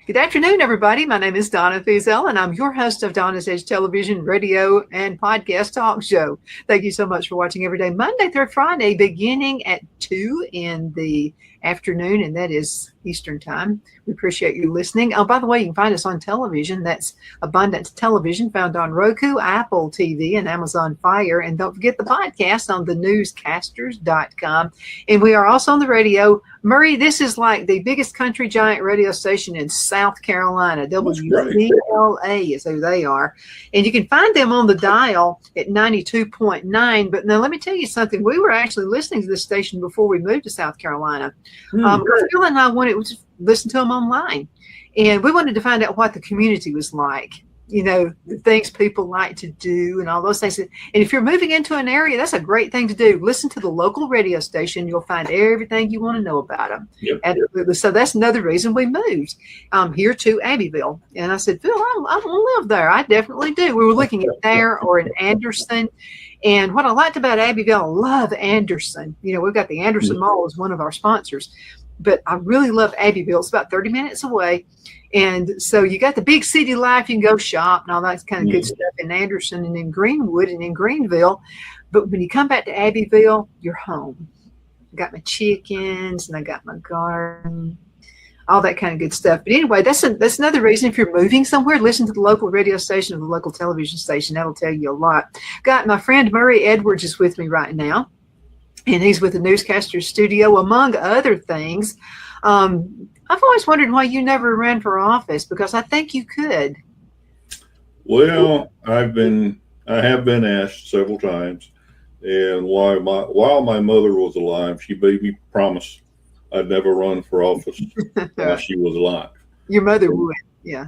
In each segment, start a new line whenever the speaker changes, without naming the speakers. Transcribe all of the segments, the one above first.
Good afternoon, everybody. My name is Donna Fiesel, and I'm your host of Donna's Edge Television, radio, and podcast talk show. Thank you so much for watching every day, Monday through Friday, beginning at 2 in the afternoon, and that is Eastern Time. We appreciate you listening. Oh, by the way, you can find us on television. That's Abundance Television, found on Roku, Apple TV, and Amazon Fire. And don't forget the podcast on the newscasters.com. And we are also on the radio. Murray, this is like the biggest country giant radio station in South Carolina. WCLA is who they are. And you can find them on the dial at 92.9. But now let me tell you something. We were actually listening to this station before we moved to South Carolina. Phil and I wanted to listen to them online. And we wanted to find out what the community was like. You know, the things people like to do and all those things. And if you're moving into an area, that's a great thing to do. Listen to the local radio station. You'll find everything you want to know about them.
Yep.
And so that's another reason we moved here to Abbeville. And I said, Phil, I want to live there. I definitely do. We were looking at there or in Anderson. And what I liked about Abbeville, I love Anderson. You know, we've got the Anderson Mall as one of our sponsors. But I really love Abbeville. It's about 30 minutes away. And so you got the big city life. You can go shop and all that kind of good stuff in Anderson and in Greenwood and in Greenville. But when you come back to Abbeville, you're home. I got my chickens and I got my garden, all that kind of good stuff. But anyway, that's another reason if you're moving somewhere, listen to the local radio station or the local television station. That'll tell you a lot. Got my friend Murray Edwards is with me right now. And he's with the Newscaster studio, among other things. I've always wondered why you never ran for office, because I think you could.
Well, I have been asked several times, and while my mother was alive, she made me promise I'd never run for office while she was alive.
Your mother would, yeah.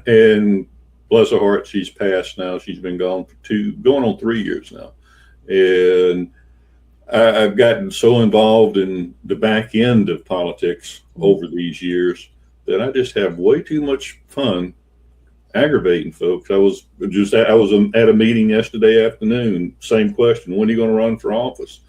And bless her heart, she's passed now. She's been gone for going on 3 years now, and I've gotten so involved in the back end of politics over these years that I just have way too much fun aggravating folks. I was at a meeting yesterday afternoon. Same question: when are you going to run for office?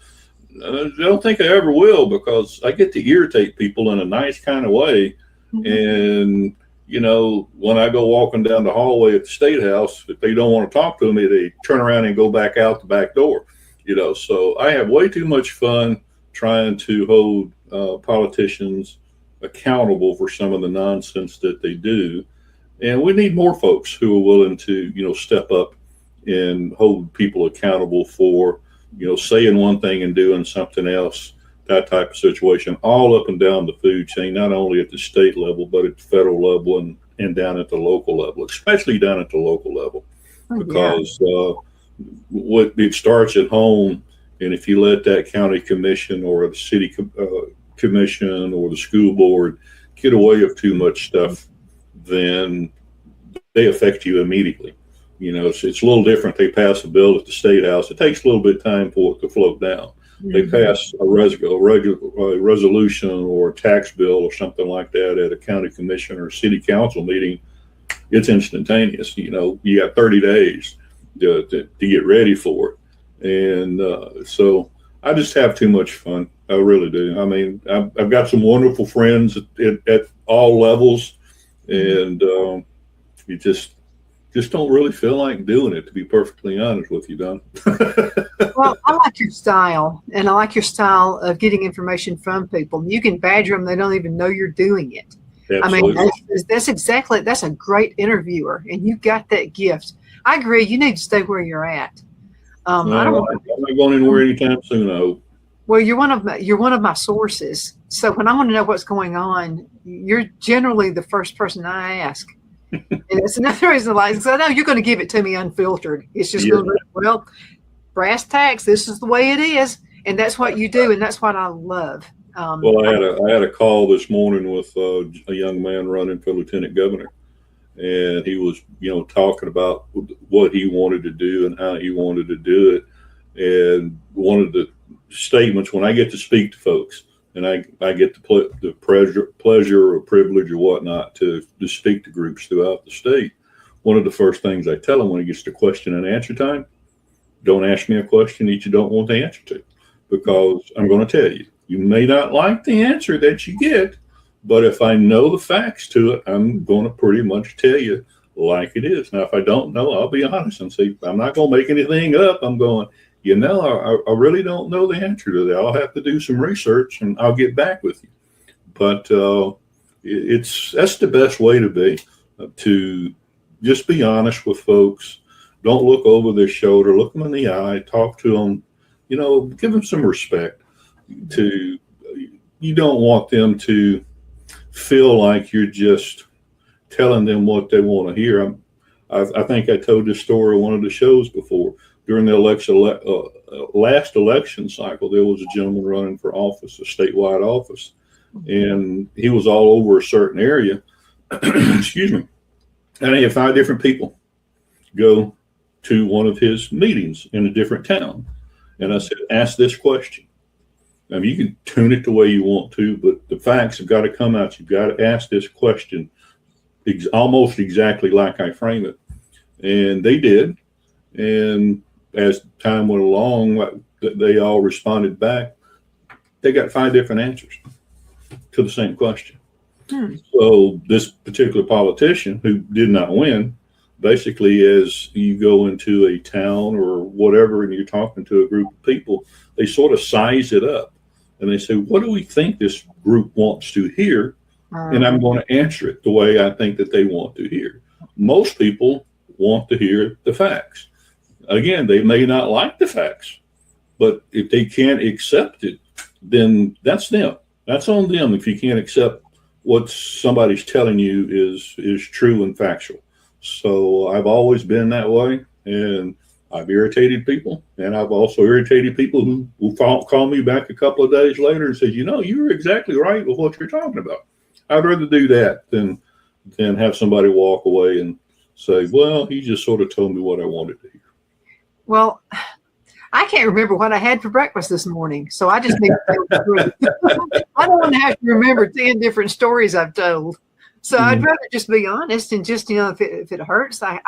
I don't think I ever will, because I get to irritate people in a nice kind of way. And you know, when I go walking down the hallway at the State House, if they don't want to talk to me, they turn around and go back out the back door. You know, so I have way too much fun trying to hold politicians accountable for some of the nonsense that they do. And we need more folks who are willing to, you know, step up and hold people accountable for, you know, saying one thing and doing something else, that type of situation, all up and down the food chain, not only at the state level, but at the federal level and down at the local level, especially down at the local level, because what it starts at home. And if you let that county commission or the city commission or the school board get away with too much stuff, then they affect you immediately. You know, it's a little different. They pass a bill at the State House. It takes a little bit of time for it to float down. They pass a resolution or a tax bill or something like that at a county commission or city council meeting. It's instantaneous. You know, you got 30 days to get ready for it. And so I just have too much fun. I really do. I mean, I've got some wonderful friends at all levels, and you just don't really feel like doing it, to be perfectly honest with you, Don.
Well, I like your style, and I like your style of getting information from people. You can badger them. They don't even know you're doing it.
Absolutely.
I mean, that's a great interviewer, and you got that gift. I agree. You need to stay where you're at.
I'm not going anywhere anytime soon, I hope.
Well, you're one of my sources. So when I want to know what's going on, you're generally the first person I ask. And that's another reason I like, because I know you're going to give it to me unfiltered. It's just going to be, well, brass tacks, this is the way it is. And that's what you do. And that's what I love.
Well, I had a call this morning with a young man running for lieutenant governor. And he was, you know, talking about what he wanted to do and how he wanted to do it. And one of the statements, when I get to speak to folks, and I get the pleasure or privilege or whatnot to speak to groups throughout the state, one of the first things I tell them when it gets to question and answer time, don't ask me a question that you don't want the answer to, because I'm going to tell you, you may not like the answer that you get, But if I know the facts to it, I'm going to pretty much tell you like it is. Now, if I don't know, I'll be honest and say, I'm not going to make anything up. I'm going, I really don't know the answer to that. I'll have to do some research and I'll get back with you. But that's the best way to be, to just be honest with folks. Don't look over their shoulder, look them in the eye, talk to them, give them some respect. You don't want them to feel like you're just telling them what they want to hear. I think I told this story on one of the shows before. During the last election cycle, there was a gentleman running for office, a statewide office, and he was all over a certain area. Excuse me. And he had 5 different people go to one of his meetings in a different town. And I said, ask this question. I mean, you can tune it the way you want to, but the facts have got to come out. You've got to ask this question almost exactly like I frame it. And they did. And as time went along, they all responded back. They got 5 different answers to the same question. So this particular politician who did not win, basically, as you go into a town or whatever and you're talking to a group of people, they sort of size it up. And they say, what do we think this group wants to hear? And I'm going to answer it the way I think that they want to hear. Most people want to hear the facts. Again, they may not like the facts, but if they can't accept it, then that's them. That's on them if you can't accept what somebody's telling you is true and factual. So I've always been that way, and I've irritated people, and I've also irritated people who call me back a couple of days later and say, you were exactly right with what you're talking about. I'd rather do that than have somebody walk away and say, well, he just sort of told me what I wanted to hear.
Well, I can't remember what I had for breakfast this morning, so I just need to tell the truth. I don't want to have to remember 10 different stories I've told. So I'd rather just be honest and just, if it hurts, I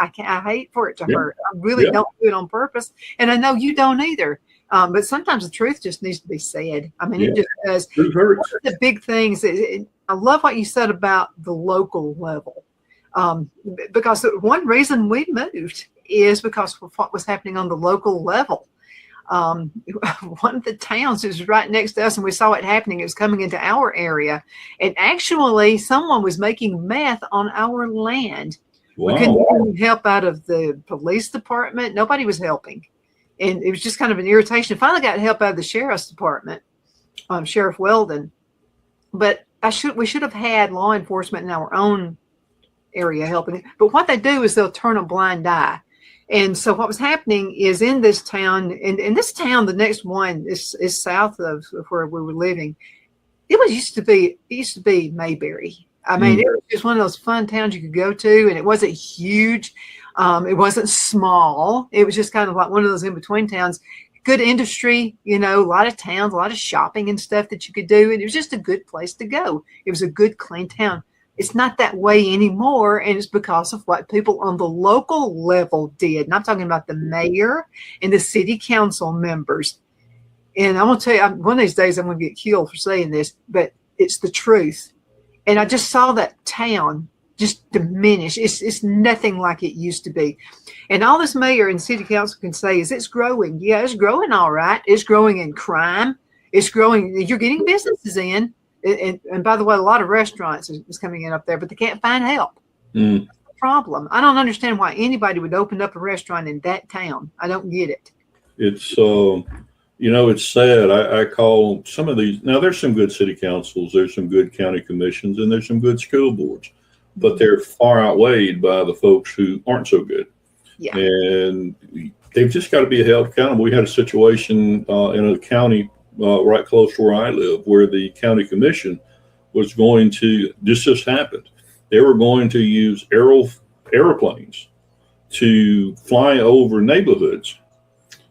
hate for it to hurt. I really don't do it on purpose. And I know you don't either. But sometimes the truth just needs to be said. I mean, it just does. One of the big things, I love what you said about the local level. Because one reason we moved is because of what was happening on the local level. One of the towns is right next to us, and we saw it happening. It was coming into our area, and actually someone was making meth on our land. Wow. We couldn't get any help out of the police department. Nobody was helping, and it was just kind of an irritation. Finally got help out of the sheriff's department, Sheriff Weldon, but we should have had law enforcement in our own area helping. But what they do is they'll turn a blind eye. And so what was happening is in this town, and this town, the next one is south of where we were living. It used to be Mayberry. I mean, it was just one of those fun towns you could go to, and it wasn't huge. It wasn't small. It was just kind of like one of those in-between towns. Good industry, a lot of towns, a lot of shopping and stuff that you could do. And it was just a good place to go. It was a good, clean town. It's not that way anymore, and it's because of what people on the local level did. And I'm talking about the mayor and the city council members. And I'm going to tell you, one of these days I'm going to get killed for saying this, but it's the truth. And I just saw that town just diminish. It's nothing like it used to be. And all this mayor and city council can say is it's growing. Yeah, it's growing all right. It's growing in crime. It's growing. You're getting businesses in. And by the way, a lot of restaurants is coming in up there, but they can't find help. That's the problem. I don't understand why anybody would open up a restaurant in that town. I don't get it.
It's, it's sad. I call some of these, now there's some good city councils, there's some good county commissions, and there's some good school boards, but they're far outweighed by the folks who aren't so good. Yeah. And they've just got to be held accountable. We had a situation in a county right close to where I live, where the county commission was going to, this just happened. They were going to use airplanes to fly over neighborhoods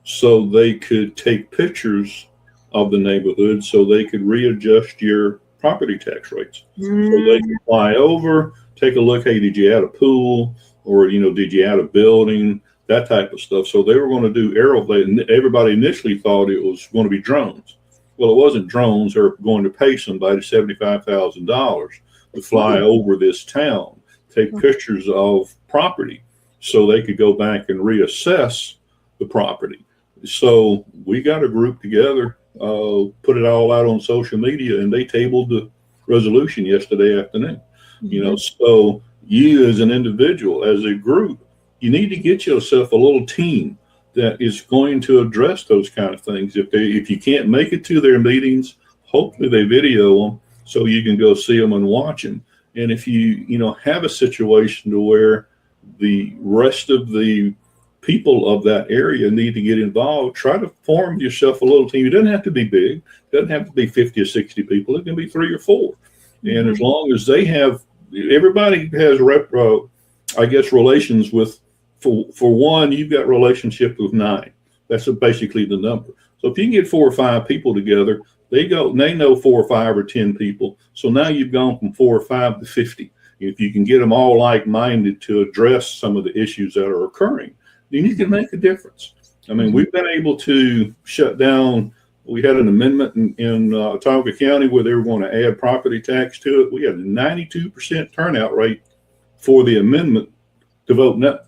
so they could take pictures of the neighborhood so they could readjust your property tax rates. So they could fly over, take a look, hey, did you add a pool? Or, did you add a building? That type of stuff. So they were going to do airplanes. Everybody initially thought it was going to be drones. Well, it wasn't drones. They're going to pay somebody $75,000 to fly
Oh.
over this town, take pictures of property so they could go back and reassess the property. So we got a group together, put it all out on social media, and they tabled the resolution yesterday afternoon. You know, so you as an individual, as a group, you need to get yourself a little team that is going to address those kind of things. If you can't make it to their meetings, hopefully they video them so you can go see them and watch them. And if you have a situation to where the rest of the people of that area need to get involved, try to form yourself a little team. It doesn't have to be big. It doesn't have to be 50 or 60 people. It can be 3 or 4. And as long as they have, everybody has relations with, for one, you've got relationship with 9. That's basically the number. So if you can get 4 or 5 people together, they know 4 or 5 or 10 people. So now you've gone from 4 or 5 to 50. If you can get them all like-minded to address some of the issues that are occurring, then you can make a difference. I mean, we've been able to shut down. We had an amendment in Tonga County where they were going to add property tax to it. We had a 92% turnout rate for the amendment to vote no.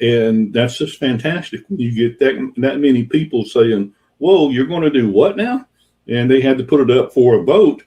And that's just fantastic when you get that many people saying, whoa, you're going to do what now? And they had to put it up for a vote.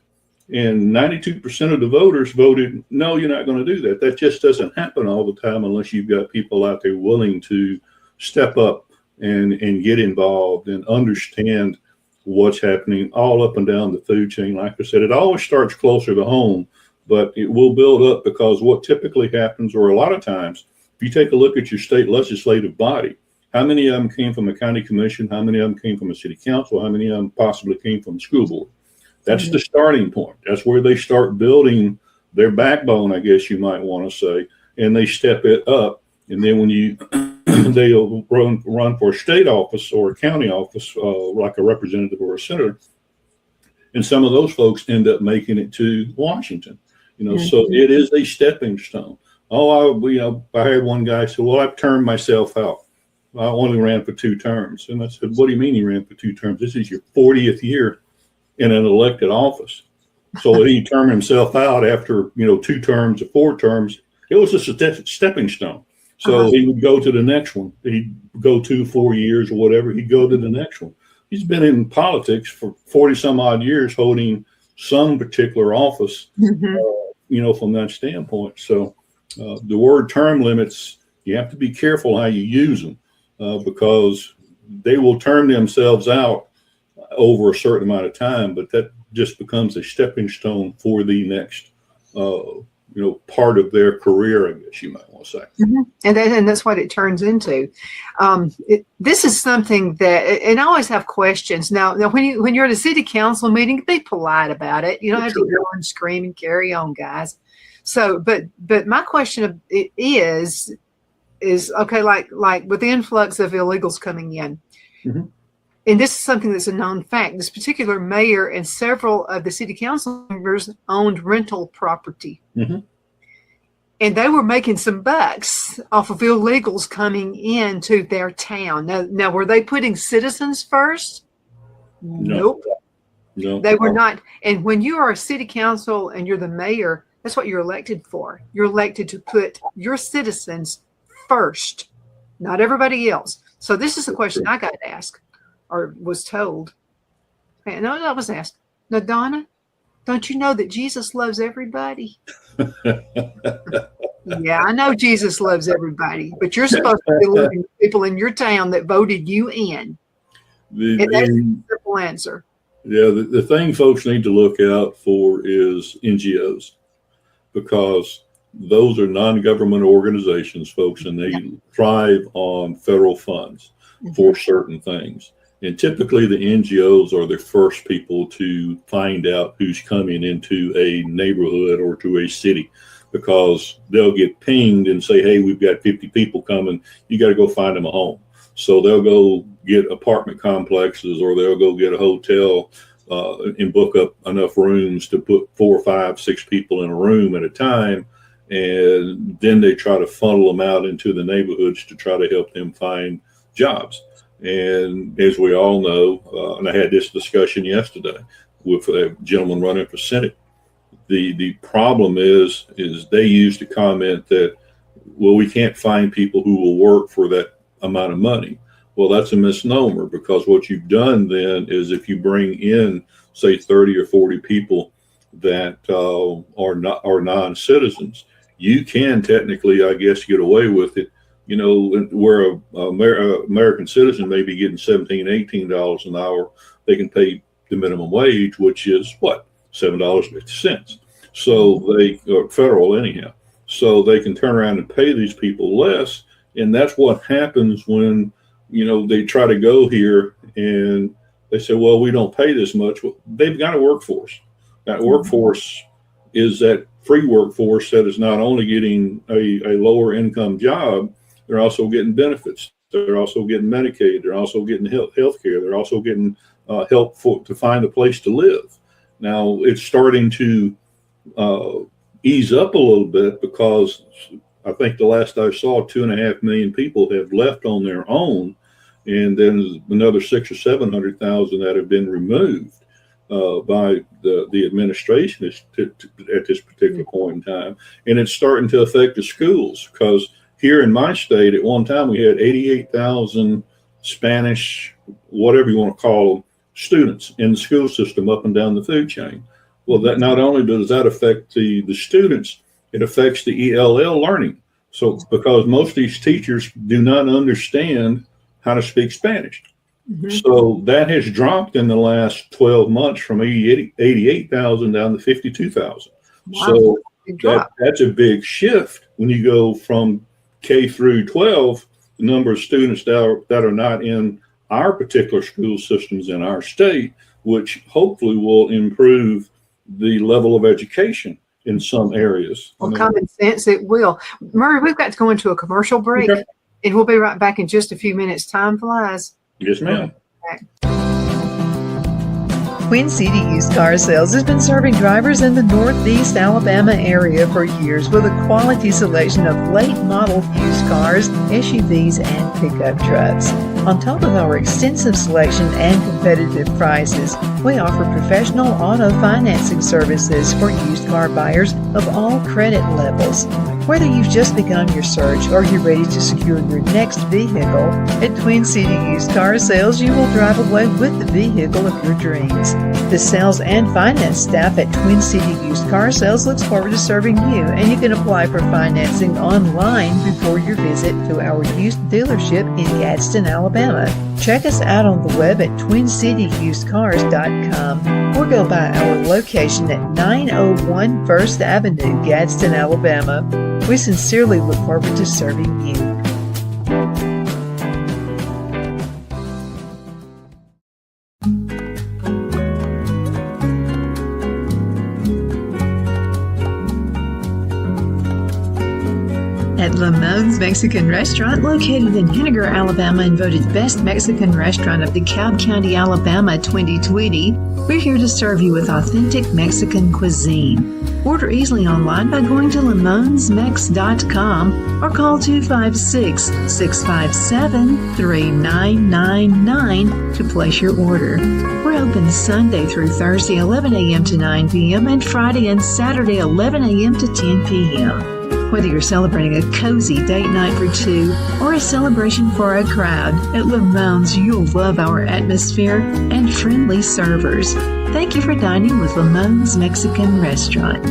And 92% of the voters voted, no, you're not going to do that. That just doesn't happen all the time unless you've got people out there willing to step up and get involved and understand what's happening all up and down the food chain. Like I said, it always starts closer to home, but it will build up because what typically happens, or a lot of times, if you take a look at your state legislative body, how many of them came from a county commission? How many of them came from a city council? How many of them possibly came from the school board? That's the starting point. That's where they start building their backbone, I guess you might want to say, and they step it up. And then when they'll run for a state office or a county office, like a representative or a senator, and some of those folks end up making it to Washington. So it is a stepping stone. I had one guy say, well, I've turned myself out. I only ran for 2 terms. And I said, what do you mean you ran for 2 terms? This is your 40th year in an elected office. So he turned himself out after, 2 terms or 4 terms. It was just a stepping stone. So he would go to the next one. He'd go 4 years or whatever. He'd go to the next one. He's been in politics for 40 some odd years, holding some particular office, from that standpoint. So the word term limits, you have to be careful how you use them because they will turn themselves out over a certain amount of time, but that just becomes a stepping stone for the next, part of their career, I guess you might want to say.
And that's what it turns into. This is something that, and I always have questions. Now when you're at a city council meeting, be polite about it. You don't have to go and scream and carry on, guys. So, but my question is okay, like with the influx of illegals coming in. And this is something that's a known fact. This particular mayor and several of the city council members owned rental property. And they were making some bucks off of illegals coming into their town. Now were they putting citizens first? Nope. No. They were not. And when you are a city council and you're the mayor, that's what you're elected for. You're elected to put your citizens first, not everybody else. So this is the question I got asked. Or was told. No, I was asked. Now, Donna, don't you know that Jesus loves everybody? Yeah, I know Jesus loves everybody, but you're supposed to be loving people in your town that voted you in. And that's the simple answer.
Yeah, the thing folks need to look out for is NGOs, because those are non-government organizations, folks, and they thrive on federal funds for certain things. And typically the NGOs are the first people to find out who's coming into a neighborhood or to a city, because they'll get pinged and say, hey, we've got 50 people coming. You got to go find them a home. So they'll go get apartment complexes, or they'll go get a hotel and book up enough rooms to put 4, 5, 6 people in a room at a time. And then they try to funnel them out into the neighborhoods to try to help them find jobs. And as we all know, and I had this discussion yesterday with a gentleman running for Senate, the problem is they used to comment that, well, we can't find people who will work for that amount of money. Well, that's a misnomer, because what you've done then is, if you bring in, say, 30 or 40 people that are non-citizens, you can technically, I guess, get away with it. You know, where a American citizen may be getting $17, $18 an hour, they can pay the minimum wage, which is what, $7.50. So they federal anyhow. So they can turn around and pay these people less, and that's what happens when, you know, they try to go here and they say, well, we don't pay this much. Well, they've got a workforce. That workforce is that free workforce that is not only getting a lower income job, they're also getting benefits. They're also getting Medicaid. They're also getting health care. They're also getting help to find a place to live. Now it's starting to ease up a little bit, because I think the last I saw, 2.5 million people have left on their own, and then another 600,000 or 700,000 that have been removed by the administration at this particular point in time. And it's starting to affect the schools, because here in my state, at one time, we had 88,000 Spanish, whatever you want to call them, students in the school system up and down the food chain. Well, that not only does that affect the students, it affects the ELL learning. So, because most of these teachers do not understand how to speak Spanish. Mm-hmm. So that has dropped in the last 12 months from 88,000 down to 52,000. Wow. So that's a big shift when you go from K through 12, the number of students that are not in our particular school systems in our state, which hopefully will improve the level of education in some areas.
Well, common sense, it will. Murray, we've got to go into a commercial break, okay, and we'll be right back in just a few minutes. Time flies.
Yes, ma'am.
Twin City Used Car Sales has been serving drivers in the Northeast Alabama area for years with a quality selection of late model used cars, SUVs, and pickup trucks. On top of our extensive selection and competitive prices, we offer professional auto financing services for used car buyers of all credit levels. Whether you've just begun your search or you're ready to secure your next vehicle, at Twin City Used Car Sales, you will drive away with the vehicle of your dreams. The sales and finance staff at Twin City Used Car Sales looks forward to serving you, and you can apply for financing online before your visit to our used dealership in Gadsden, Alabama. Check us out on the web at twincityusedcars.com or go by our location at 901 First Avenue, Gadsden, Alabama. We sincerely look forward to serving you. At Lamone's Mexican Restaurant, located in Henniger, Alabama, and voted Best Mexican Restaurant of DeKalb County, Alabama 2020, we're here to serve you with authentic Mexican cuisine. Order easily online by going to lamonsmex.com or call 256-657-3999 to place your order. We're open Sunday through Thursday, 11 a.m. to 9 p.m. and Friday and Saturday, 11 a.m. to 10 p.m. Whether you're celebrating a cozy date night for two or a celebration for a crowd, at Lamone's you'll love our atmosphere and friendly servers. Thank you for dining with Lamone's Mexican Restaurant.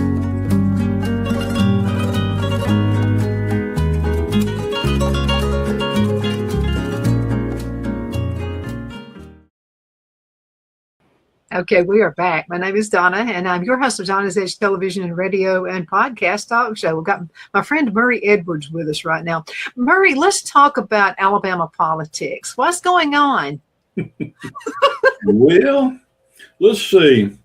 Okay, we are back. My name is Donna, and I'm your host of Donna's Edge Television and Radio and Podcast Talk Show. We've got my friend Murray Edwards with us right now. Murray, let's talk about Alabama politics. What's going on?
Well, let's see.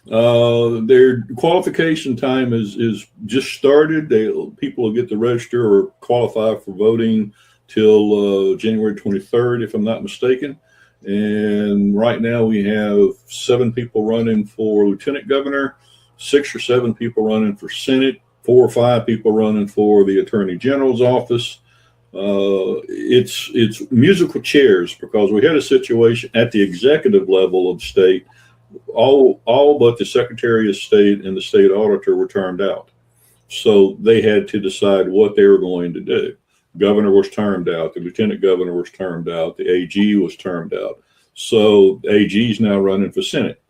Their qualification time is just started. People will get to register or qualify for voting till January 23rd, if I'm not mistaken. And right now we have 7 people running for lieutenant governor, 6 or 7 people running for Senate, 4 or 5 people running for the attorney general's office. It's musical chairs, because we had a situation at the executive level of state. All but the Secretary of State and the state auditor were termed out. So they had to decide what they were going to do. Governor was termed out. The lieutenant governor was termed out. The AG was termed out. So the AG is now running for Senate,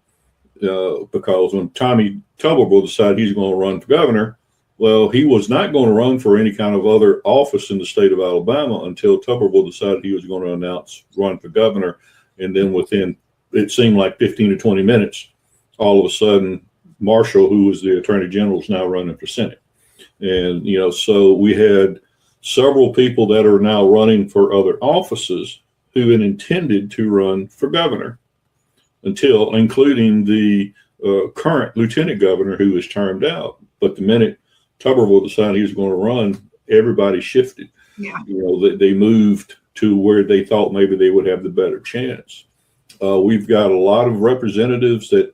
because when Tommy Tuberville decided he's going to run for governor, well, he was not going to run for any kind of other office in the state of Alabama until Tuberville decided he was going to run for governor. And then within, it seemed like 15 to 20 minutes, all of a sudden, Marshall, who was the attorney general, is now running for Senate. And, so we had several people that are now running for other offices who had intended to run for governor, including the current lieutenant governor, who was termed out. But the minute Tuberville decided he was going to run, everybody shifted.
Yeah.
They moved to where they thought maybe they would have the better chance. We've got a lot of representatives that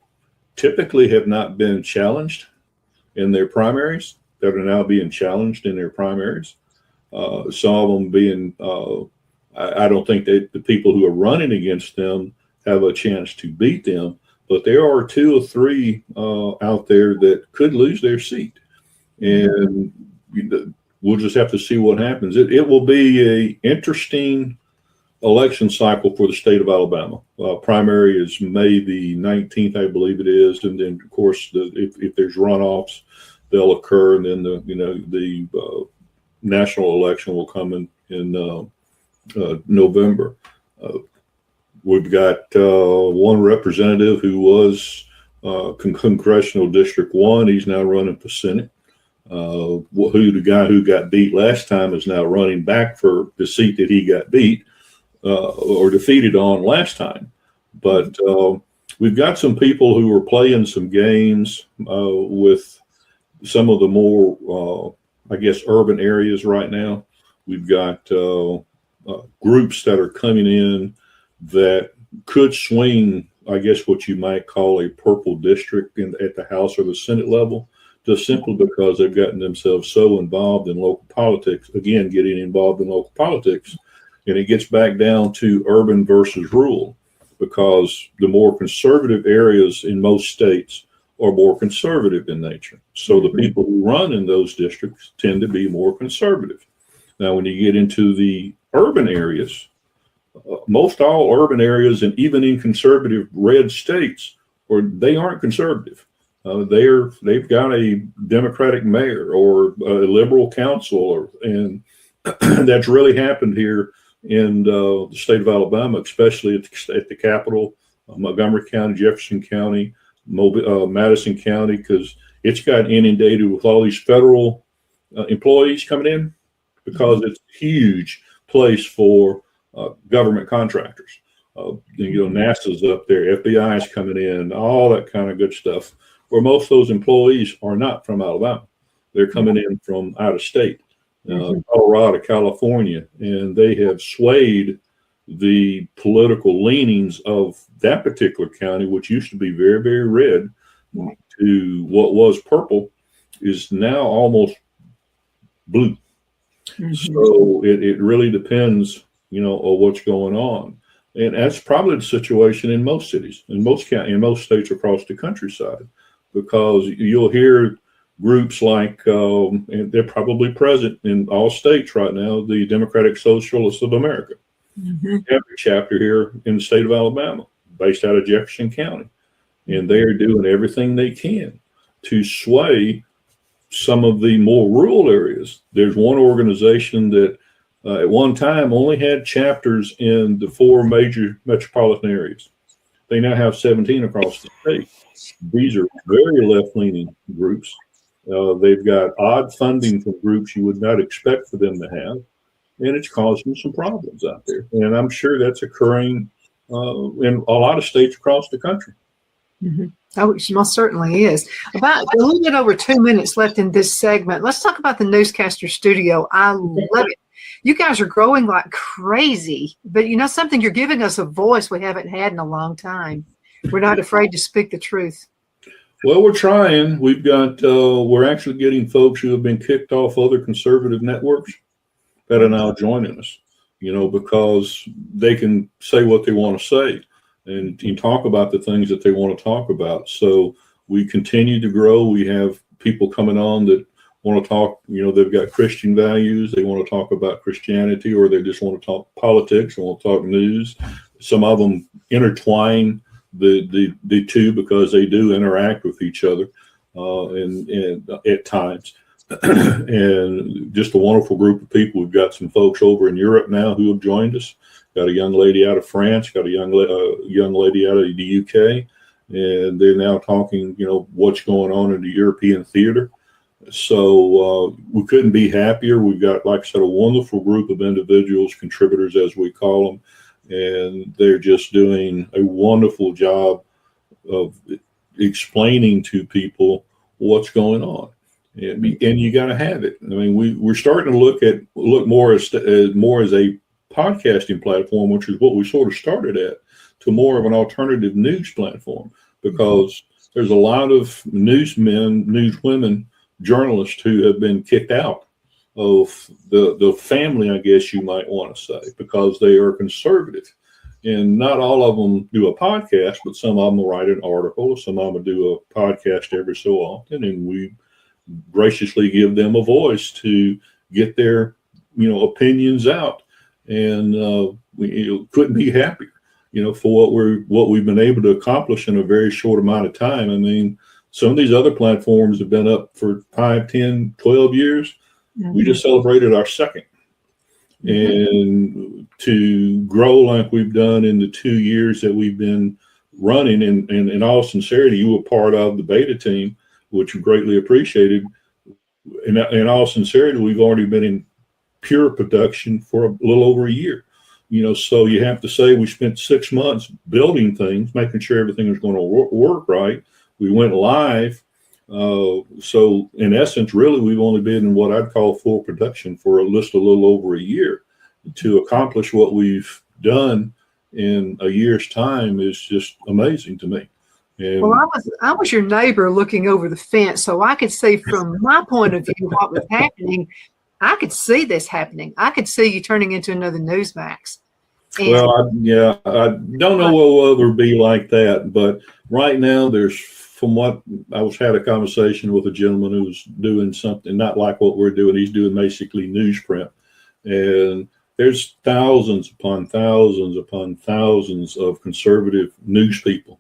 typically have not been challenged in their primaries that are now being challenged in their primaries. Some of them being, I don't think that the people who are running against them have a chance to beat them, but there are 2 or 3 out there that could lose their seat. And we'll just have to see what happens. It will be a interesting election cycle for the state of Alabama. Primary is May the 19th, I believe it is. And then, of course, if there's runoffs, they'll occur. And then the national election will come in November. We've got one representative who was Congressional District 1. He's now running for Senate. The guy who got beat last time is now running back for the seat that he got beat or defeated on last time. But we've got some people who are playing some games with some of the more, urban areas right now. We've got groups that are coming in that could swing, what you might call a purple district at the House or the Senate level, just simply because they've gotten themselves so involved in local politics. Again, getting involved in local politics, and it gets back down to urban versus rural, because the more conservative areas in most states are more conservative in nature. So the people who run in those districts tend to be more conservative. Now, when you get into the urban areas, most all urban areas, and even in conservative red states, they aren't conservative. They've got a Democratic mayor or a liberal council, and that's really happened here in the state of Alabama, especially at the capital, Montgomery County, Jefferson County, Madison County, because it's got inundated with all these federal employees coming in, because it's a huge place for government contractors. NASA's up there, FBI is coming in, all that kind of good stuff, where most of those employees are not from Alabama. They're coming in from out of state, Colorado, California, and they have swayed the political leanings of that particular county, which used to be very, very red, to what was purple, is now almost blue. So it really depends, on what's going on. And that's probably the situation in most cities, in most states across the countryside, because you'll hear groups like, and they're probably present in all states right now, the Democratic Socialists of America. Every chapter here in the state of Alabama, based out of Jefferson County. And they are doing everything they can to sway some of the more rural areas. There's one organization that at one time only had chapters in the 4 major metropolitan areas. They now have 17 across the state. These are very left-leaning groups. They've got odd funding from groups you would not expect for them to have, and it's causing some problems out there. And I'm sure that's occurring in a lot of states across the country.
Oh, it most certainly is. About a little bit over 2 minutes left in this segment. Let's talk about the Newscaster studio. I love it. You guys are growing like crazy, but something, you're giving us a voice we haven't had in a long time. We're not afraid to speak the truth.
Well, we're trying. We've got, we're actually getting folks who have been kicked off other conservative networks that are now joining us, because they can say what they want to say and talk about the things that they want to talk about. So we continue to grow. We have people coming on that want to talk, they've got Christian values. They want to talk about Christianity, or they just want to talk politics and want to talk news. Some of them intertwine the two because they do interact with each other and at times. And just a wonderful group of people. We've got some folks over in Europe now who have joined us. Got a young lady out of France, got a young lady out of the UK, and they're now talking, what's going on in the European theater. So we couldn't be happier. We've got, like I said, a wonderful group of individuals, contributors as we call them, and they're just doing a wonderful job of explaining to people what's going on. And you got to have it. I mean, we're starting to look more as a podcasting platform, which is what we sort of started at, to more of an alternative news platform, because there's a lot of newsmen, newswomen, journalists who have been kicked out of the family, I guess you might want to say, because they are conservative. And not all of them do a podcast, but some of them will write an article, some of them do a podcast every so often, and we graciously give them a voice to get their opinions out. And we couldn't be happier for what we've been able to accomplish in a very short amount of time. I mean, some of these other platforms have been up for 5, 10, 12 years. Mm-hmm. We just celebrated our second. Mm-hmm. And to grow like we've done in the 2 years that we've been running, and in all sincerity, you were part of the beta team, which we greatly appreciated. In all sincerity, we've already been in pure production for a little over a year. So you have to say we spent 6 months building things, making sure everything was going to work right. We went live. So in essence, really, we've only been in what I'd call full production for a little over a year. To accomplish what we've done in a year's time is just amazing to me. And
well, I was your neighbor looking over the fence, so I could see from my point of view what was happening. I could see this happening. I could see you turning into another Newsmax.
And I don't know what will ever be like that, but right now from what I had a conversation with a gentleman who was doing something not like what we're doing. He's doing basically newsprint, and there's thousands upon thousands of conservative news people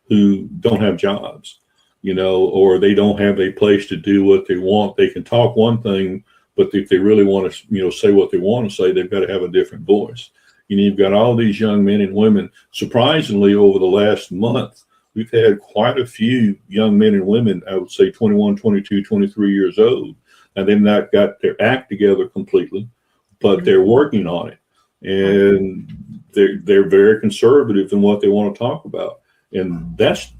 who don't have jobs, or they don't have a place to do what they want. They can talk one thing, but if they really want to, say what they want to say, they've got to have a different voice. You've got all these young men and women. Surprisingly, over the last month, we've had quite a few young men and women, I would say 21, 22, 23 years old, and they've not got their act together completely, but they're working on it. And they're very conservative in what they want to talk about. And that's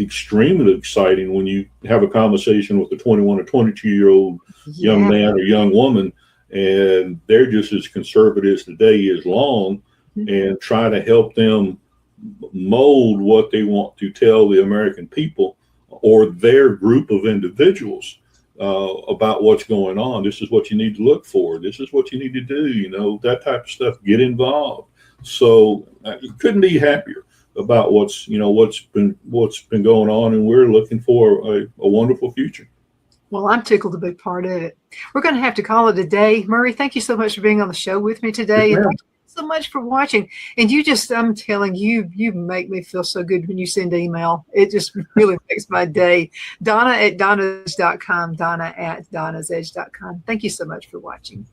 extremely exciting when you have a conversation with a 21 or 22-year-old young man or young woman, and they're just as conservative as the day is long, and try to help them mold what they want to tell the American people or their group of individuals about what's going on. This is what you need to look for. This is what you need to do, that type of stuff. Get involved. So you couldn't be happier about what's been going on, and we're looking for a wonderful future.
Well, I'm tickled to be part of it. We're going to have to call it a day. Murray, thank you so much for being on the show with me today. And thank you so much for watching. And I'm telling you, you make me feel so good when you send email. It just really makes my day. Donna at donnasedge.com, Donna at donnasedge.com. Thank you so much for watching.